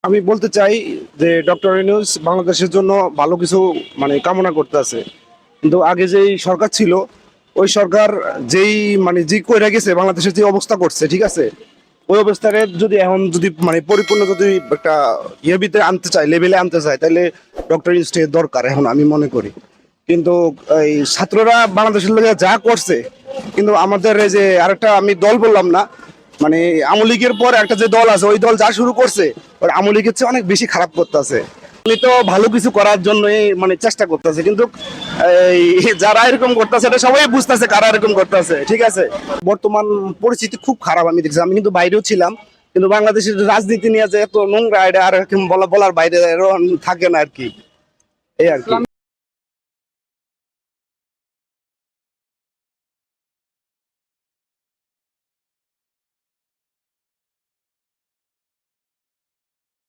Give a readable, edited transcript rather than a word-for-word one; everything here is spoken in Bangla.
আমি বলতে চাই যে ডক্টর ইউনূস বাংলাদেশের জন্য ভালো কিছু কামনা করতেছে, কিন্তু আগে যেই সরকার ছিল ওই সরকার যেই যে কইরা গেছে বাংলাদেশের যে অবস্থা করছে, ঠিক আছে, ওই অবস্থাকে যদি এখন যদি পরিপূর্ণ যদি একটা ইয়ের ভিতরে আনতে চায়, লেভেলে আনতে চায়, তাহলে ডক্টর ইউনূসের দরকার এখন আমি মনে করি। কিন্তু এই ছাত্ররা বাংলাদেশের লোকেরা যা করছে, কিন্তু আমাদের এই যে আরেকটা আমি দল বললাম না, আওয়ামী লীগের পর একটা যে দল আছে ওই দল যা শুরু করছে ওর আওয়ামী লীগের চেয়ে অনেক বেশি খারাপ করতেছে। উনি তো ভালো কিছু করার জন্য চেষ্টা করতেছে, কিন্তু এই যারা এরকম করতেছে এটা সবাই বুঝতেছে কারা এরকম করতেছে, ঠিক আছে। বর্তমান পরিস্থিতি খুব খারাপ আমি দেখছি, আমি কিন্তু বাইরেও ছিলাম, কিন্তু বাংলাদেশের রাজনীতি নিয়ে যে এত নোংরা এটা আর বলার বাইরে থাকে না আর কি, এই আর কি।